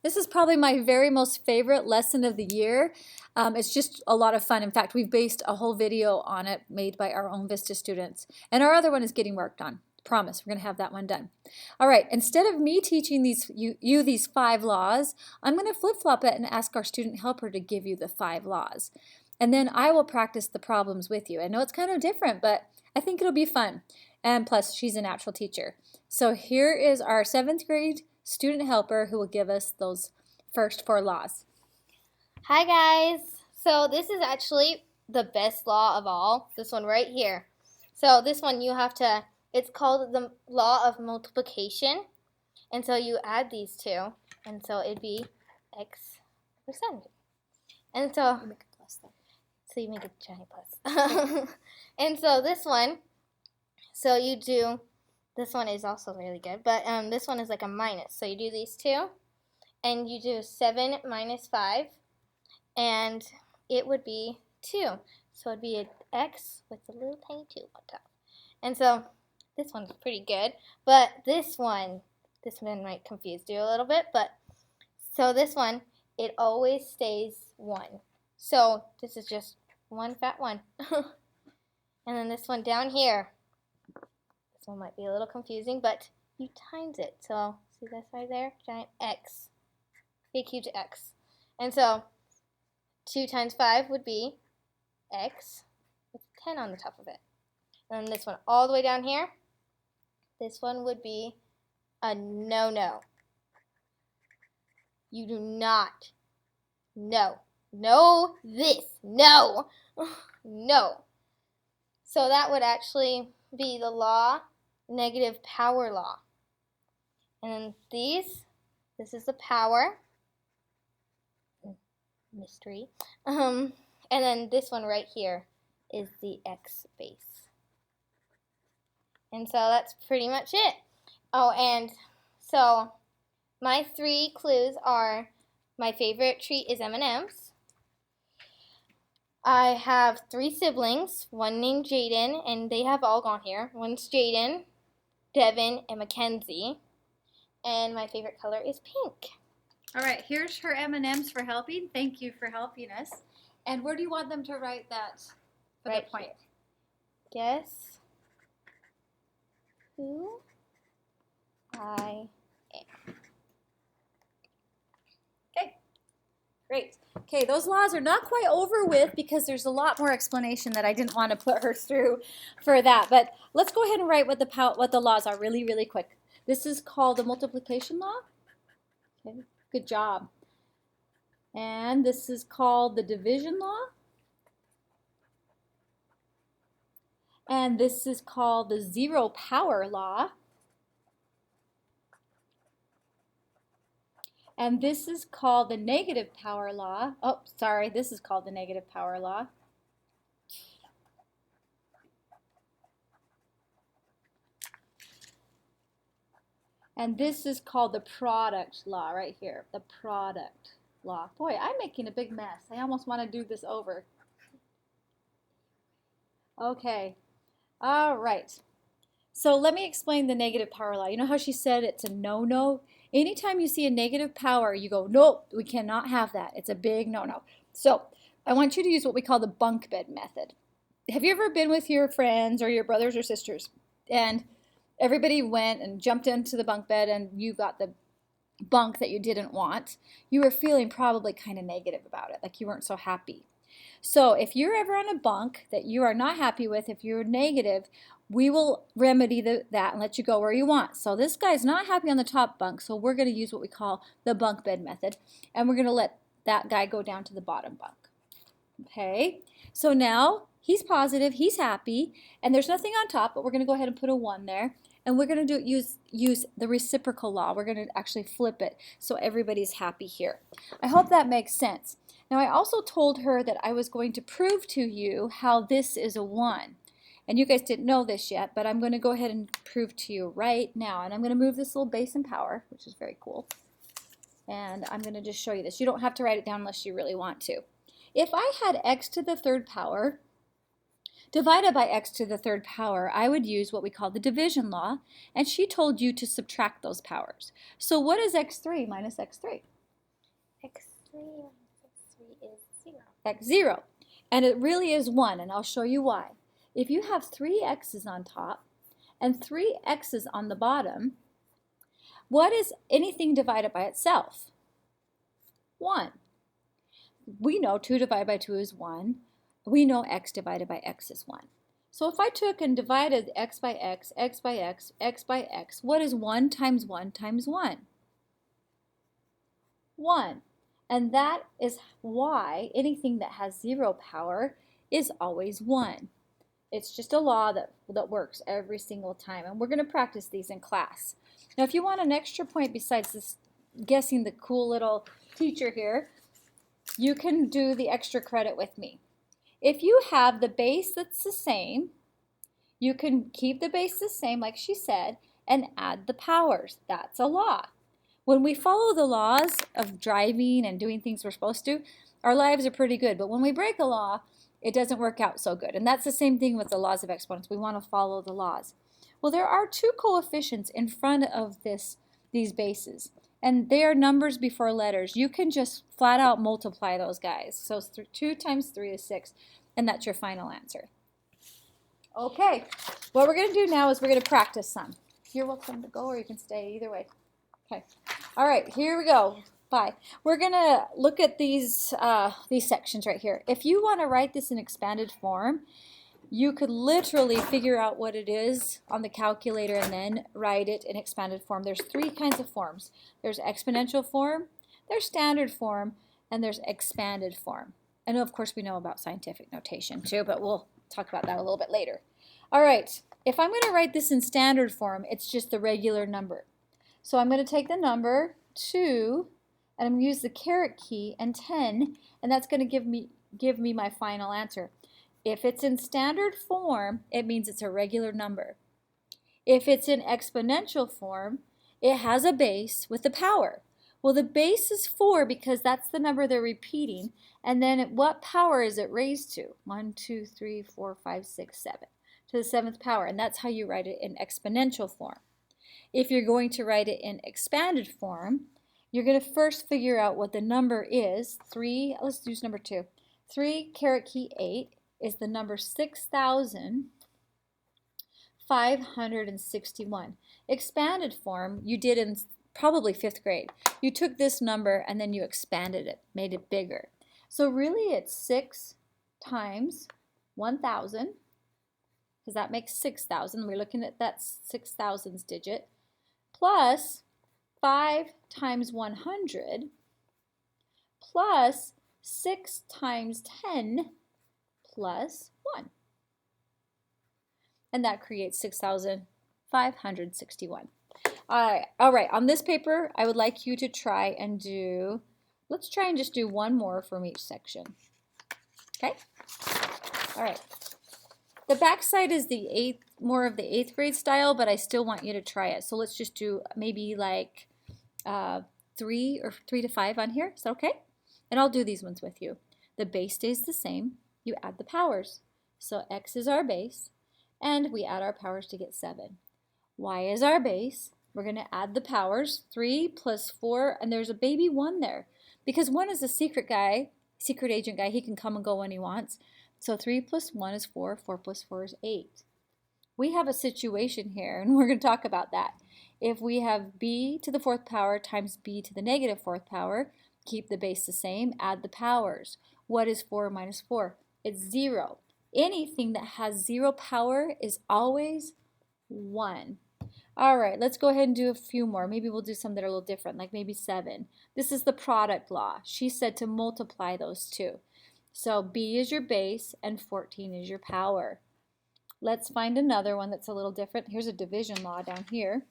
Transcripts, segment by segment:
This is probably my very most favorite lesson of the year. It's just a lot of fun. In fact, we've based a whole video on it made by our own Vista students. And our other one is getting worked on. Promise, we're going to have that one done. All right, instead of me teaching you these 5 laws, I'm going to flip-flop it and ask our student helper to give you the 5 laws. And then I will practice the problems with you. I know it's kind of different, but I think it'll be fun. And plus, she's a natural teacher. So here is our 7th grade student helper who will give us those first 4 laws. Hi guys! So this is actually the best law of all, this one right here. So this one you have to, it's called the law of multiplication. And so you add these two, and so it'd be x percent. And so, You make a plus there. so you make a giant plus. And so this one, so you do, this one is also really good, but this one is like a minus. So you do these two, and you do 7 minus 5, and it would be 2. So it'd be an x with a little tiny 2 on top. And so this one's pretty good, but this one might confuse you a little bit, but so this one, it always stays 1. So this is just one fat 1. And then this one down here, this one might be a little confusing, but you times it. So see this right there? Giant X. Big huge X. And so 2 times 5 would be X with 10 on the top of it. And then this one all the way down here, this one would be a no-no. You do not. No. No this. No. No. So that would actually be the law, negative power law. And then this is the power. Mystery. And then this one right here is the x base. And so that's pretty much it. Oh, and so my 3 clues are, my favorite treat is M&Ms. I have 3 siblings, one named Jaden, and they have all gone here. One's Jaden, Devin, and Mackenzie. And my favorite color is pink. All right, here's her M&Ms for helping. Thank you for helping us. And where do you want them to write that for Right the point? Here. Guess who I am. Okay, great. Okay, those laws are not quite over with because there's a lot more explanation that I didn't want to put her through for that. But let's go ahead and write what the laws are really, really quick. This is called the multiplication law. Okay, good job. And this is called the division law. And this is called the zero power law. And this is called the negative power law. Oh, sorry, this is called the negative power law. And this is called the product law right here, the product law. Boy, I'm making a big mess. I almost want to do this over. Okay, all right. So let me explain the negative power law. You know how she said it's a no-no? Anytime you see a negative power, you go, nope, we cannot have that. It's a big no-no. So I want you to use what we call the bunk bed method. Have you ever been with your friends or your brothers or sisters and everybody went and jumped into the bunk bed and you got the bunk that you didn't want? You were feeling probably kind of negative about it, like you weren't so happy. So if you're ever on a bunk that you are not happy with, if you're negative, we will remedy that and let you go where you want. So this guy's not happy on the top bunk, so we're going to use what we call the bunk bed method, and we're going to let that guy go down to the bottom bunk. Okay, so now he's positive, he's happy, and there's nothing on top, but we're going to go ahead and put a 1 there. And we're going to use the reciprocal law. We're going to actually flip it so everybody's happy here. I hope that makes sense. Now I also told her that I was going to prove to you how this is a 1. And you guys didn't know this yet, but I'm going to go ahead and prove to you right now. And I'm going to move this little base in power, which is very cool. And I'm going to just show you this. You don't have to write it down unless you really want to. If I had x to the 3rd power divided by x to the 3rd power, I would use what we call the division law, and she told you to subtract those powers. So what is x3 minus x3? x3 minus x3 is 0. X 0. And it really is 1, and I'll show you why. If you have 3 x's on top and 3 x's on the bottom, what is anything divided by itself? 1. We know 2 divided by 2 is 1. We know x divided by x is 1. So if I took and divided x by x, x by x, x by x, what is 1 times 1 times 1? 1. And that is why anything that has 0 power is always 1. It's just a law that works every single time. And we're going to practice these in class. Now, if you want an extra point besides this guessing the cool little teacher here, you can do the extra credit with me. If you have the base that's the same, you can keep the base the same, like she said, and add the powers. That's a law. When we follow the laws of driving and doing things we're supposed to, our lives are pretty good. But when we break a law, it doesn't work out so good. And that's the same thing with the laws of exponents. We want to follow the laws. Well, there are 2 coefficients in front of these bases. And they are numbers before letters. You can just flat out multiply those guys. So 2 times 3 is 6. And that's your final answer. Okay, what we're going to do now is we're going to practice some. You're welcome to go or you can stay, either way. Okay, all right, here we go. Bye. We're going to look at these sections right here. If you want to write this in expanded form, you could literally figure out what it is on the calculator and then write it in expanded form. There's 3 kinds of forms. There's exponential form, there's standard form, and there's expanded form. And of course we know about scientific notation too, but we'll talk about that a little bit later. All right, if I'm going to write this in standard form, it's just the regular number. So I'm going to take the number 2, and I'm going to use the caret key and 10, and that's going to give me my final answer. If it's in standard form, it means it's a regular number. If it's in exponential form, it has a base with a power. Well, the base is 4 because that's the number they're repeating. And then what power is it raised to? 1, 2, 3, 4, 5, 6, 7. To the 7th power. And that's how you write it in exponential form. If you're going to write it in expanded form, you're going to first figure out what the number is. 3, let's use number 2. 3 caret key 8 is the number 6,561. Expanded form you did in probably 5th grade. You took this number and then you expanded it, made it bigger. So really it's 6 times 1,000, because that makes 6,000. We're looking at that 6,000s digit, plus 5 times 100, plus 6 times 10, plus 1. And that creates 6,561. All right, on this paper, I would like you to try and do, let's try and just do one more from each section. Okay? All right. The back side is the more of the 8th grade style, but I still want you to try it. So let's just do maybe like 3 to 5 on here. Is that okay? And I'll do these ones with you. The base stays the same. You add the powers. So x is our base, and we add our powers to get 7. Y is our base. We're going to add the powers, 3 plus 4, and there's a baby 1 there. Because 1 is a secret agent guy. He can come and go when he wants. So 3 plus 1 is 4, 4 plus 4 is 8. We have a situation here, and we're going to talk about that. If we have b to the 4th power times b to the negative 4th power, keep the base the same, add the powers. What is 4 minus 4? It's 0. Anything that has 0 power is always 1. All right, let's go ahead and do a few more. Maybe we'll do some that are a little different, like maybe 7. This is the product law. She said to multiply those two. So b is your base and 14 is your power. Let's find another one that's a little different. Here's a division law down here.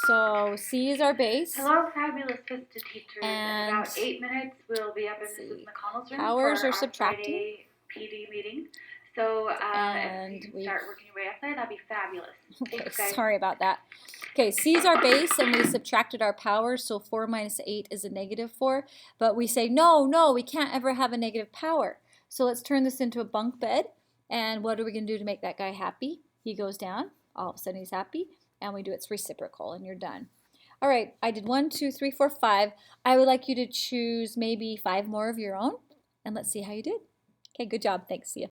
So c is our base. Hello, fabulous Vista teachers. In about 8 minutes, we'll be up in Mrs. McConnell's room powers for are our subtracting. Friday PD meeting. So And if you can start working your way up there, that'd be fabulous. Okay, Thanks, guys. sorry about that. Okay, c is our base, and we subtracted our powers, so 4 minus 8 is a negative 4. But we say, no, we can't ever have a negative power. So let's turn this into a bunk bed. And what are we going to do to make that guy happy? He goes down. All of a sudden he's happy. And we do its reciprocal, and you're done. All right, I did 1, 2, 3, 4, 5. I would like you to choose maybe 5 more of your own, and let's see how you did. Okay, good job. Thanks. See ya.